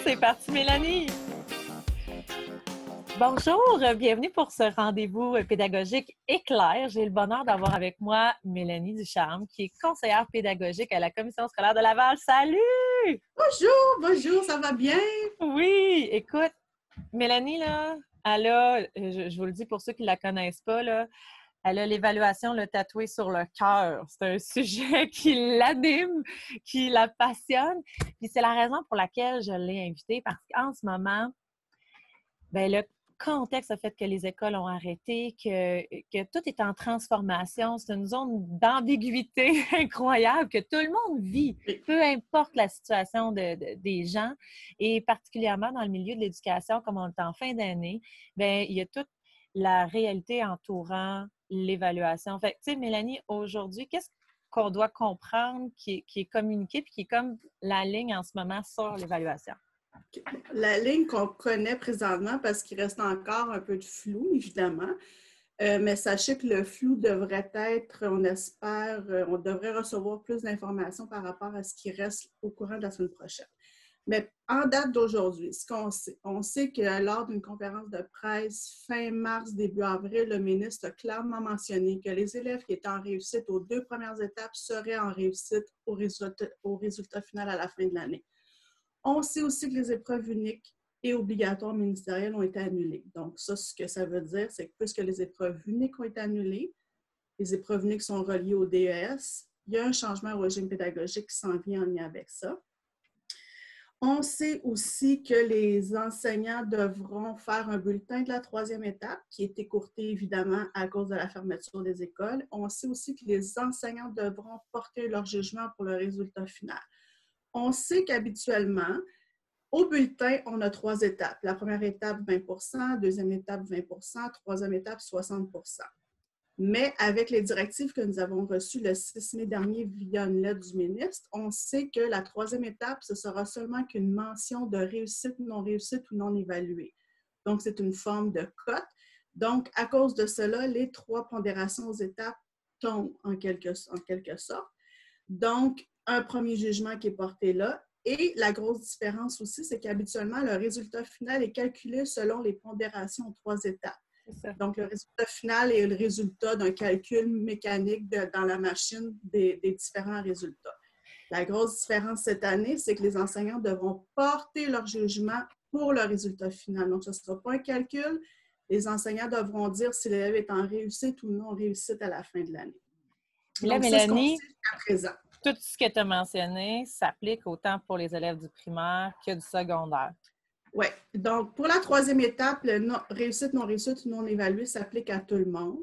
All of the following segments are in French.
c'est parti, Mélanie! Bonjour, bienvenue pour ce rendez-vous pédagogique éclair. J'ai le bonheur d'avoir avec moi Mélanie Ducharme, qui est conseillère pédagogique à la Commission scolaire de Laval. Salut! Bonjour, ça va bien? Oui, écoute, Mélanie, là, elle a, je vous le dis pour ceux qui ne la connaissent pas, là, elle a l'évaluation le tatoué sur le cœur. C'est un sujet qui l'anime, qui la passionne. Puis c'est la raison pour laquelle je l'ai invitée, parce qu'en ce moment, bien, le contexte a fait que les écoles ont arrêté, que tout est en transformation. C'est une zone d'ambiguïté incroyable que tout le monde vit, peu importe la situation des gens. Et particulièrement dans le milieu de l'éducation, comme on est en fin d'année, bien, il y a toute la réalité entourant l'évaluation. Fait que, tu sais, Mélanie, aujourd'hui, qu'est-ce qu'on doit comprendre qui est communiqué puis qui est comme la ligne en ce moment sur l'évaluation? La ligne qu'on connaît présentement, parce qu'il reste encore un peu de flou, évidemment, mais sachez que le flou devrait être, on espère, on devrait recevoir plus d'informations par rapport à ce qui reste au courant de la semaine prochaine. Mais en date d'aujourd'hui, ce qu'on sait, on sait que lors d'une conférence de presse fin mars, début avril, le ministre a clairement mentionné que les élèves qui étaient en réussite aux 2 premières étapes seraient en réussite au résultat final à la fin de l'année. On sait aussi que les épreuves uniques et obligatoires ministérielles ont été annulées. Donc, ça, ce que ça veut dire, c'est que puisque les épreuves uniques ont été annulées, les épreuves uniques sont reliées au DES, il y a un changement au régime pédagogique qui s'en vient en lien avec ça. On sait aussi que les enseignants devront faire un bulletin de la 3e étape, qui est écourté évidemment à cause de la fermeture des écoles. On sait aussi que les enseignants devront porter leur jugement pour le résultat final. On sait qu'habituellement, au bulletin, on a 3 étapes. La première étape, 20 deuxième étape, 20 troisième étape, 60 Mais avec les directives que nous avons reçues le 6 mai dernier via une lettre du ministre, on sait que la 3e étape, ce sera seulement qu'une mention de réussite ou non évaluée. Donc, c'est une forme de cote. Donc, à cause de cela, les 3 pondérations aux étapes tombent en quelque sorte. Donc, un premier jugement qui est porté là. Et la grosse différence aussi, c'est qu'habituellement, le résultat final est calculé selon les pondérations aux 3 étapes. Donc, le résultat final est le résultat d'un calcul mécanique dans la machine des différents résultats. La grosse différence cette année, c'est que les enseignants devront porter leur jugement pour le résultat final. Donc, ce ne sera pas un calcul. Les enseignants devront dire si l'élève est en réussite ou non réussite à la fin de l'année. Là, donc, Mélanie, c'est ce qu'on sait jusqu'à présent. Tout ce que tu as mentionné s'applique autant pour les élèves du primaire que du secondaire. Oui. Donc, pour la 3e étape, le réussite, non évaluée s'applique à tout le monde.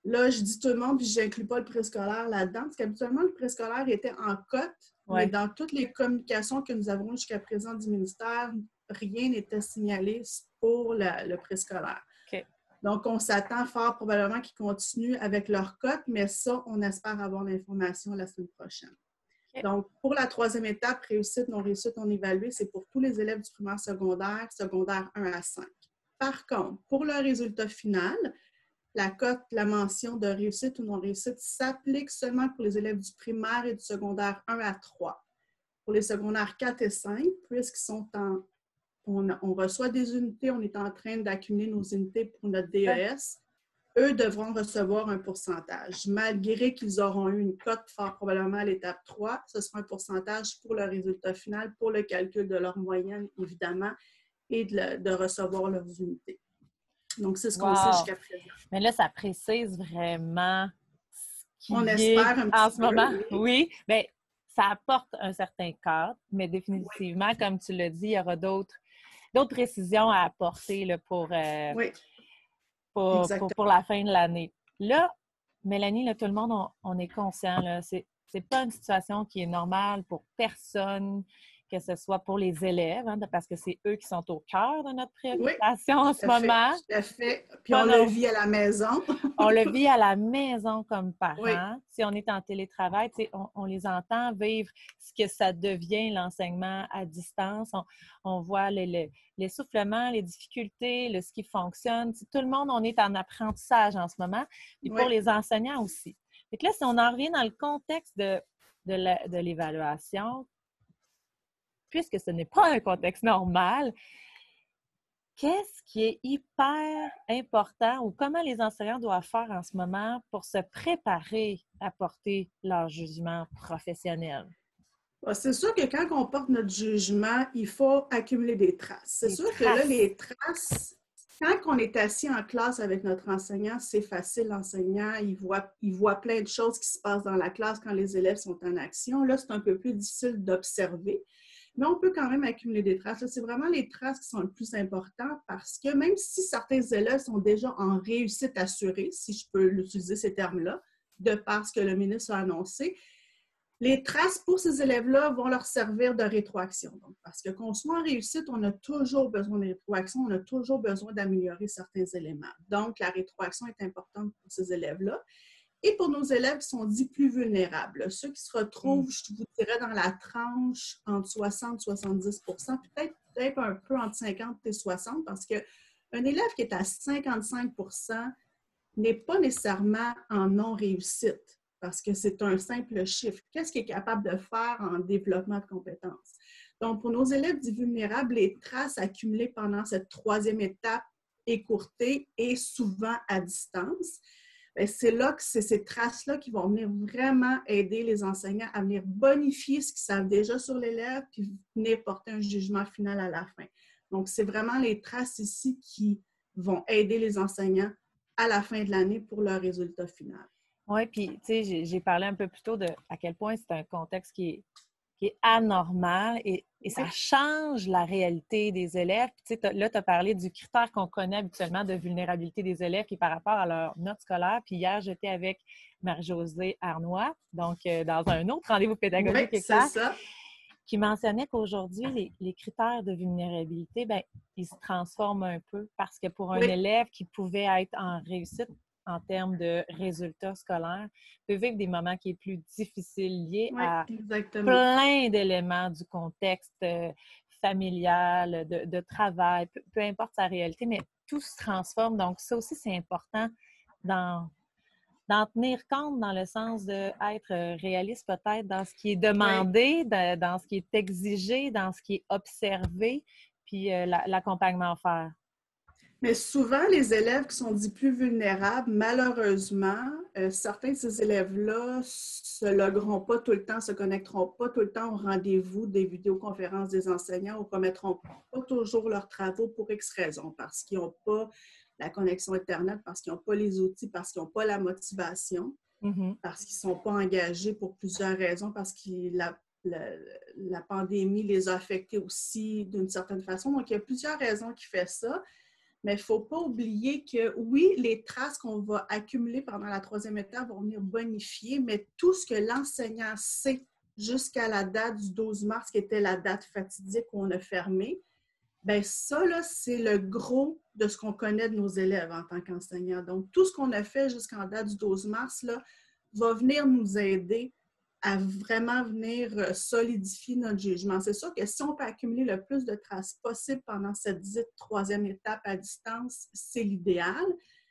Là, je dis tout le monde, puis je n'inclus pas le préscolaire là-dedans, parce qu'habituellement, le préscolaire était en cote, mais dans toutes les communications que nous avons jusqu'à présent du ministère, rien n'était signalé pour le préscolaire. Okay. Donc, on s'attend fort probablement qu'ils continuent avec leur cote, mais ça, on espère avoir l'information la semaine prochaine. Okay. Donc, pour la 3e étape, réussite, non évaluée, c'est pour tous les élèves du primaire secondaire 1 à 5. Par contre, pour le résultat final, la cote, la mention de réussite ou non réussite s'applique seulement pour les élèves du primaire et du secondaire 1 à 3. Pour les secondaires 4 et 5, puisqu'ils sont on reçoit des unités, on est en train d'accumuler nos unités pour notre DES, eux devront recevoir un pourcentage. Malgré qu'ils auront eu une cote fort probablement à l'étape 3, ce sera un pourcentage pour le résultat final, pour le calcul de leur moyenne, évidemment, et de recevoir leurs unités. Donc, c'est ce qu'on sait jusqu'à présent. Mais là, ça précise vraiment ce qui on espère un petit en ce moment. Peu, oui. Bien, ça apporte un certain cadre, mais définitivement, comme tu l'as dit, il y aura d'autres précisions à apporter là, pour la fin de l'année. Là, Mélanie, là, tout le monde, on est conscient, là, c'est pas une situation qui est normale pour personne, que ce soit pour les élèves, hein, parce que c'est eux qui sont au cœur de notre préoccupation en ce moment. Tout à fait. Puis on le vit à la maison. On le vit à la maison comme parents. Si on est en télétravail, on les entend vivre ce que ça devient l'enseignement à distance. On voit l'essoufflement, les difficultés, ce qui fonctionne. Tout le monde, on est en apprentissage en ce moment. Puis pour les enseignants aussi. Fait que là, si on en revient dans le contexte de l'évaluation, puisque ce n'est pas un contexte normal, qu'est-ce qui est hyper important ou comment les enseignants doivent faire en ce moment pour se préparer à porter leur jugement professionnel? C'est sûr que quand on porte notre jugement, il faut accumuler des traces. C'est Des sûr que là, traces. les traces, quand on est assis en classe avec notre enseignant, c'est facile. L'enseignant, il voit plein de choses qui se passent dans la classe quand les élèves sont en action. Là, c'est un peu plus difficile d'observer, mais on peut quand même accumuler des traces. Là, c'est vraiment les traces qui sont le plus importantes parce que même si certains élèves sont déjà en réussite assurée, si je peux l'utiliser ces termes-là, de par ce que le ministre a annoncé, les traces pour ces élèves-là vont leur servir de rétroaction. Donc, parce que qu'on soit en réussite, on a toujours besoin de rétroaction, on a toujours besoin d'améliorer certains éléments. Donc, la rétroaction est importante pour ces élèves-là. Et pour nos élèves qui sont dits plus vulnérables, ceux qui se retrouvent, je vous dirais, dans la tranche entre 60 et 70 peut-être un peu entre 50 et 60 parce qu'un élève qui est à 55 n'est pas nécessairement en non-réussite parce que c'est un simple chiffre. Qu'est-ce qu'il est capable de faire en développement de compétences? Donc, pour nos élèves dits vulnérables, les traces accumulées pendant cette troisième étape écourtée et souvent à distance, c'est là que c'est ces traces-là qui vont venir vraiment aider les enseignants à venir bonifier ce qu'ils savent déjà sur l'élève puis venir porter un jugement final à la fin. Donc, c'est vraiment les traces ici qui vont aider les enseignants à la fin de l'année pour leur résultat final. Oui, puis tu sais, j'ai parlé un peu plus tôt de à quel point c'est un contexte qui est anormal et ça change la réalité des élèves. Puis, tu sais, là, tu as parlé du critère qu'on connaît habituellement de vulnérabilité des élèves qui est par rapport à leur note scolaire. Puis hier, j'étais avec Marie-Josée Arnois, donc dans un autre rendez-vous pédagogique Oui, et c'est clair, ça. qui mentionnait qu'aujourd'hui, les critères de vulnérabilité, bien, ils se transforment un peu parce que pour un Oui, élève qui pouvait être en réussite en termes de résultats scolaires, peut vivre des moments qui sont plus difficiles liés oui, à exactement. plein d'éléments du contexte familial, de travail, peu importe sa réalité, mais tout se transforme. Donc, ça aussi, c'est important d'en tenir compte dans le sens d'être réaliste peut-être dans ce qui est Oui. demandé, dans ce qui est exigé, dans ce qui est observé, puis l'accompagnement à faire. Mais souvent, les élèves qui sont dits plus vulnérables, malheureusement, certains de ces élèves-là se logueront pas tout le temps, se connecteront pas tout le temps au rendez-vous des vidéoconférences des enseignants ou remettront pas toujours leurs travaux pour X raisons, parce qu'ils n'ont pas la connexion Internet, parce qu'ils n'ont pas les outils, parce qu'ils n'ont pas la motivation, Mm-hmm. parce qu'ils ne sont pas engagés pour plusieurs raisons, parce que la pandémie les a affectés aussi d'une certaine façon. Donc, il y a plusieurs raisons qui font ça. Mais il ne faut pas oublier que oui, les traces qu'on va accumuler pendant la troisième étape vont venir bonifier, mais tout ce que l'enseignant sait jusqu'à la date du 12 mars, qui était la date fatidique où on a fermé, bien ça, là, c'est le gros de ce qu'on connaît de nos élèves en tant qu'enseignants. Donc, tout ce qu'on a fait jusqu'en date du 12 mars, là, va venir nous aider à vraiment venir solidifier notre jugement. C'est sûr que si on peut accumuler le plus de traces possible pendant cette dite troisième étape à distance, c'est l'idéal.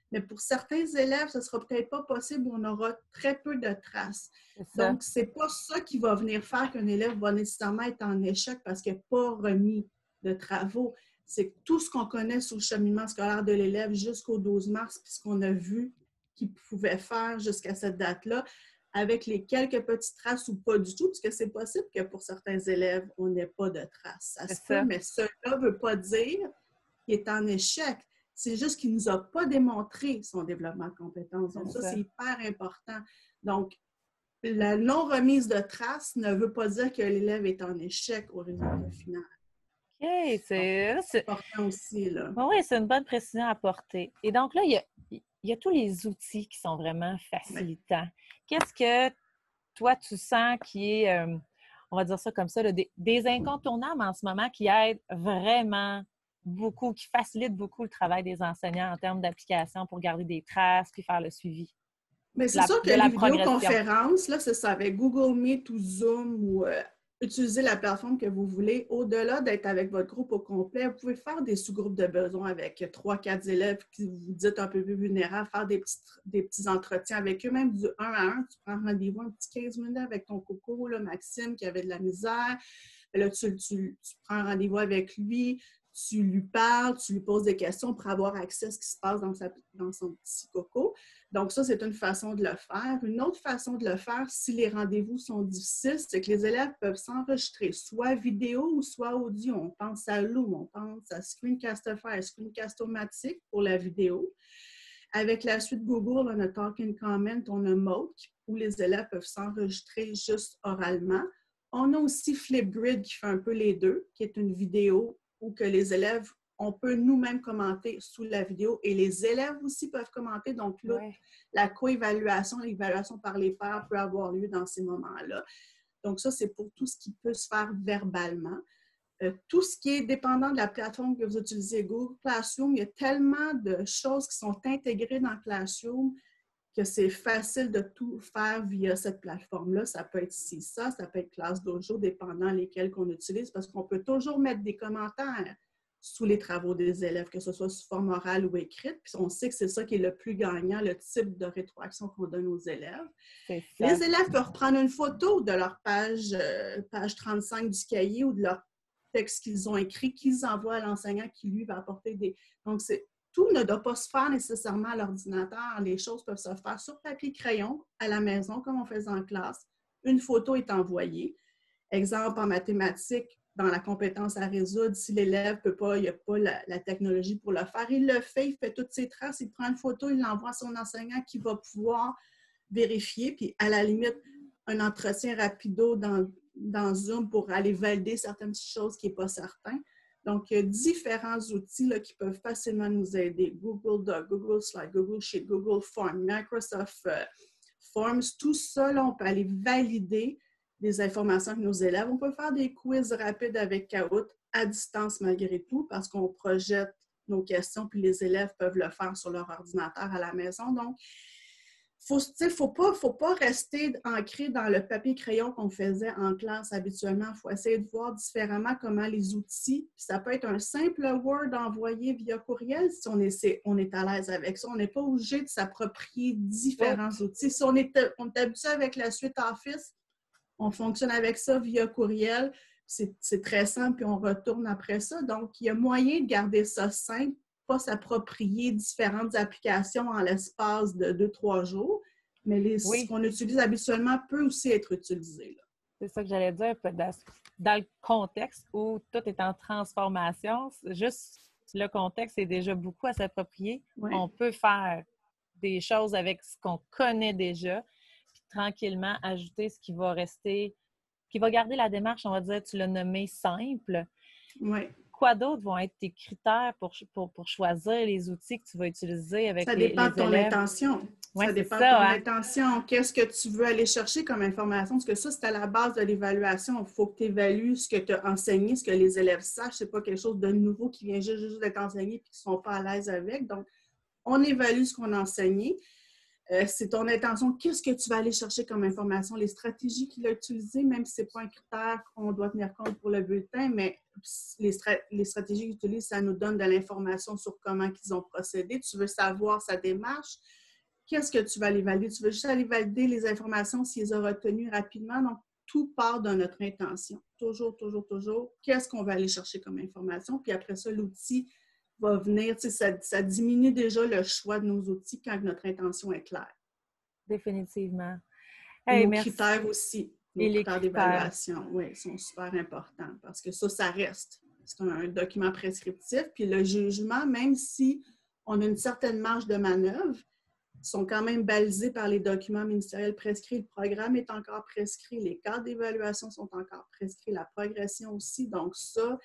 Mais pour certains élèves, ce ne sera peut-être pas possible où on aura très peu de traces. Donc, ce n'est pas ça qui va venir faire qu'un élève va nécessairement être en échec parce qu'il n'a pas remis de travaux. C'est tout ce qu'on connaît sur le cheminement scolaire de l'élève jusqu'au 12 mars, puis ce qu'on a vu qu'il pouvait faire jusqu'à cette date-là, avec les quelques petites traces ou pas du tout, parce que c'est possible que pour certains élèves, on n'ait pas de traces. Ça se peut, mais cela ne veut pas dire qu'il est en échec. C'est juste qu'il ne nous a pas démontré son développement de compétences. Donc, ça, c'est hyper important. Donc, la non-remise de traces ne veut pas dire que l'élève est en échec au résultat final. OK, c'est important aussi, là. Oui, c'est une bonne précision à apporter. Et donc là, il y a tous les outils qui sont vraiment facilitants. Qu'est-ce que toi, tu sens qui est, on va dire ça comme ça, là, des incontournables en ce moment qui aident vraiment beaucoup, qui facilitent beaucoup le travail des enseignants en termes d'application pour garder des traces puis faire le suivi Mais c'est sûr que de la les progression? vidéoconférences, là, c'est ça, avec Google Meet ou Zoom ou utiliser la plateforme que vous voulez, au-delà d'être avec votre groupe au complet, vous pouvez faire des sous-groupes de besoins avec 3-4 élèves qui vous dites un peu plus vulnérables, faire des petits entretiens avec eux, même du 1 à 1. Tu prends rendez-vous un petit 15 minutes avec ton coco, là, Maxime, qui avait de la misère. Là, tu prends un rendez-vous avec lui, tu lui parles, tu lui poses des questions pour avoir accès à ce qui se passe dans son petit coco. Donc, ça, c'est une façon de le faire. Une autre façon de le faire, si les rendez-vous sont difficiles, c'est que les élèves peuvent s'enregistrer, soit vidéo ou soit audio. On pense à Loom, on pense à Screencastify, Screencast-O-Matic pour la vidéo. Avec la suite Google, on a Talk and Comment, on a Mode, où les élèves peuvent s'enregistrer juste oralement. On a aussi Flipgrid qui fait un peu les deux, qui est une vidéo où que les élèves, on peut nous-mêmes commenter sous la vidéo et les élèves aussi peuvent commenter. Donc là, la co-évaluation, l'évaluation par les pairs peut avoir lieu dans ces moments-là. Donc ça, c'est pour tout ce qui peut se faire verbalement. Tout ce qui est dépendant de la plateforme que vous utilisez, Google Classroom, il y a tellement de choses qui sont intégrées dans Classroom que c'est facile de tout faire via cette plateforme-là. Ça peut être ça peut être ClassDojo, dépendant lesquels qu'on utilise, parce qu'on peut toujours mettre des commentaires sous les travaux des élèves, que ce soit sous forme orale ou écrite. Puis on sait que c'est ça qui est le plus gagnant, le type de rétroaction qu'on donne aux élèves. Les élèves peuvent prendre une photo de leur page 35 du cahier ou de leur texte qu'ils ont écrit, qu'ils envoient à l'enseignant qui, lui, va apporter des... Donc, tout ne doit pas se faire nécessairement à l'ordinateur. Les choses peuvent se faire sur papier-crayon, à la maison, comme on faisait en classe. Une photo est envoyée. Exemple, en mathématiques, dans la compétence à résoudre, si l'élève peut pas, il n'y a pas la technologie pour le faire, il le fait, il fait toutes ses traces, il prend une photo, il l'envoie à son enseignant qui va pouvoir vérifier, puis à la limite, un entretien rapido dans Zoom pour aller valider certaines choses qui n'est pas certain. Donc, il y a différents outils là, qui peuvent facilement nous aider. Google Doc, Google Slide, Google Sheet, Google Form, Microsoft Forms, tout ça, là, on peut aller valider des informations avec nos élèves. On peut faire des quiz rapides avec Kahoot à distance malgré tout parce qu'on projette nos questions puis les élèves peuvent le faire sur leur ordinateur à la maison. Donc, il ne faut pas rester ancré dans le papier-crayon qu'on faisait en classe habituellement. Il faut essayer de voir différemment comment les outils, ça peut être un simple Word envoyé via courriel si on est à l'aise avec ça. On n'est pas obligé de s'approprier différents outils. Si on est habitué avec la suite Office, on fonctionne avec ça via courriel. C'est très simple, puis on retourne après ça. Donc, il y a moyen de garder ça simple, pas s'approprier différentes applications en l'espace de 2-3 jours, mais ce qu'on utilise habituellement peut aussi être utilisé. C'est ça que j'allais dire. Dans le contexte où tout est en transformation, juste le contexte est déjà beaucoup à s'approprier. Oui. On peut faire des choses avec ce qu'on connaît déjà, puis tranquillement ajouter ce qui va rester, qui va garder la démarche, on va dire, tu l'as nommé simple. Oui. Quoi d'autre vont être tes critères pour choisir les outils que tu vas utiliser avec les élèves? Ça dépend de ton intention. Ouais, ça dépend de ton intention. Qu'est-ce que tu veux aller chercher comme information? Parce que ça, c'est à la base de l'évaluation. Il faut que tu évalues ce que tu as enseigné, ce que les élèves sachent. Ce n'est pas quelque chose de nouveau qui vient juste d'être enseigné et qui ne sont pas à l'aise avec. Donc, on évalue ce qu'on a enseigné. C'est ton intention. Qu'est-ce que tu vas aller chercher comme information? Les stratégies qu'il a utilisées, même si ce n'est pas un critère qu'on doit tenir compte pour le bulletin, mais les stratégies qu'il utilise, ça nous donne de l'information sur comment ils ont procédé. Tu veux savoir sa démarche. Qu'est-ce que tu vas aller valider? Tu veux juste aller valider les informations s'ils les ont retenues rapidement. Donc, tout part de notre intention. Toujours, toujours, toujours. Qu'est-ce qu'on va aller chercher comme information? Puis après ça, l'outil va venir, ça diminue déjà le choix de nos outils quand notre intention est claire. Définitivement. Hey, nos critères aussi, nos critères d'évaluation, oui, sont super importants parce que ça reste. C'est un document prescriptif. Puis le jugement, même si on a une certaine marge de manœuvre, sont quand même balisés par les documents ministériels prescrits. Le programme est encore prescrit, les cadres d'évaluation sont encore prescrits, la progression aussi. Donc ça,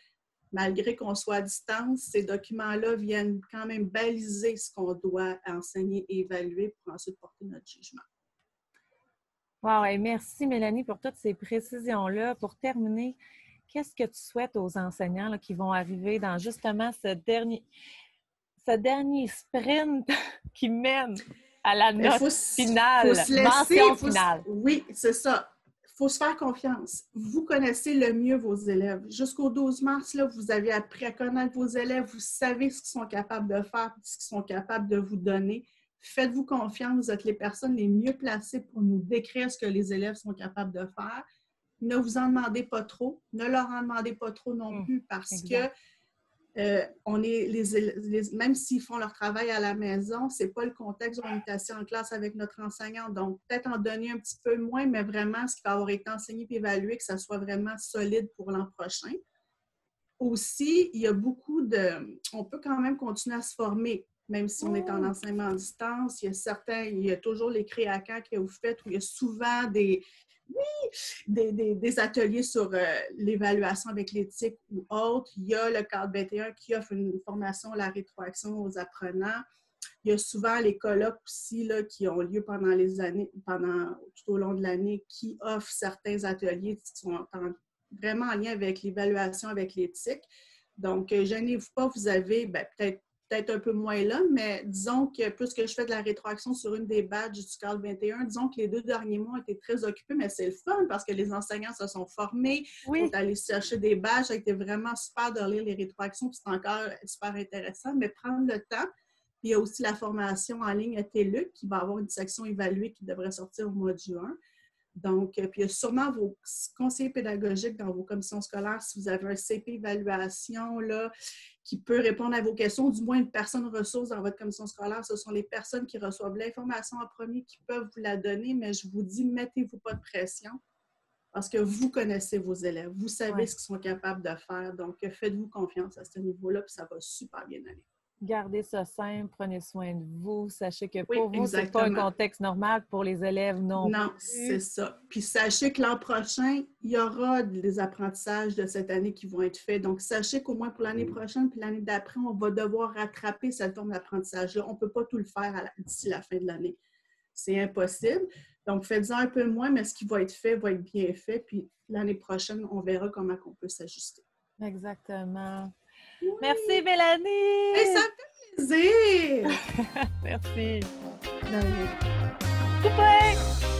malgré qu'on soit à distance, ces documents-là viennent quand même baliser ce qu'on doit enseigner et évaluer pour ensuite porter notre jugement. Wow, et merci Mélanie pour toutes ces précisions-là. Pour terminer, qu'est-ce que tu souhaites aux enseignants là, qui vont arriver dans justement ce dernier sprint qui mène à la note finale, mention finale? Oui, c'est ça. Il faut se faire confiance. Vous connaissez le mieux vos élèves. Jusqu'au 12 mars, là, vous avez appris à connaître vos élèves. Vous savez ce qu'ils sont capables de faire, ce qu'ils sont capables de vous donner. Faites-vous confiance. Vous êtes les personnes les mieux placées pour nous décrire ce que les élèves sont capables de faire. ne vous en demandez pas trop, ne leur en demandez pas trop non plus parce exact. que on est même s'ils font leur travail à la maison, c'est pas le contexte où on est assis en classe avec notre enseignant. Donc, peut-être en donner un petit peu moins, mais vraiment ce qui va avoir été enseigné et évalué, que ça soit vraiment solide pour l'an prochain. Aussi, il y a beaucoup de... On peut quand même continuer à se former, même si on est en enseignement à distance. Il y a toujours les créacans que vous faites où il y a souvent des ateliers sur l'évaluation avec l'éthique ou autre. Il y a le cadre 21 qui offre une formation à la rétroaction aux apprenants. Il y a souvent les colloques aussi là, qui ont lieu pendant les années, tout au long de l'année, qui offrent certains ateliers qui sont vraiment en lien avec l'évaluation, avec l'éthique. Donc, gênez-vous pas, vous avez peut-être un peu moins là, mais disons que puisque je fais de la rétroaction sur une des badges du cadre 21, disons que les 2 derniers mois ont été très occupés, mais c'est le fun parce que les enseignants se sont formés, sont allés chercher des badges, ça a été vraiment super de lire les rétroactions, puis c'est encore super intéressant, mais prendre le temps. Puis il y a aussi la formation en ligne à TELUC qui va avoir une section évaluée qui devrait sortir au mois de juin. Donc, puis il y a sûrement vos conseillers pédagogiques dans vos commissions scolaires, si vous avez un CP évaluation là, qui peut répondre à vos questions, du moins une personne ressource dans votre commission scolaire, ce sont les personnes qui reçoivent l'information en premier qui peuvent vous la donner, mais je vous dis, mettez-vous pas de pression parce que vous connaissez vos élèves, vous savez ce qu'ils sont capables de faire, donc faites-vous confiance à ce niveau-là, puis ça va super bien aller. Gardez ça simple, prenez soin de vous. Sachez que Oui, pour vous, ce n'est pas un contexte normal, pour les élèves non plus. Non, c'est ça. Puis sachez que l'an prochain, il y aura des apprentissages de cette année qui vont être faits. Donc, sachez qu'au moins pour l'année prochaine puis l'année d'après, on va devoir rattraper cette forme d'apprentissage-là. On ne peut pas tout le faire d'ici la fin de l'année. C'est impossible. Donc, faites-en un peu moins, mais ce qui va être fait va être bien fait. Puis l'année prochaine, on verra comment on peut s'ajuster. Exactement. Oui. Merci, Mélanie! Et ça fait plaisir! Merci. De rien. Super!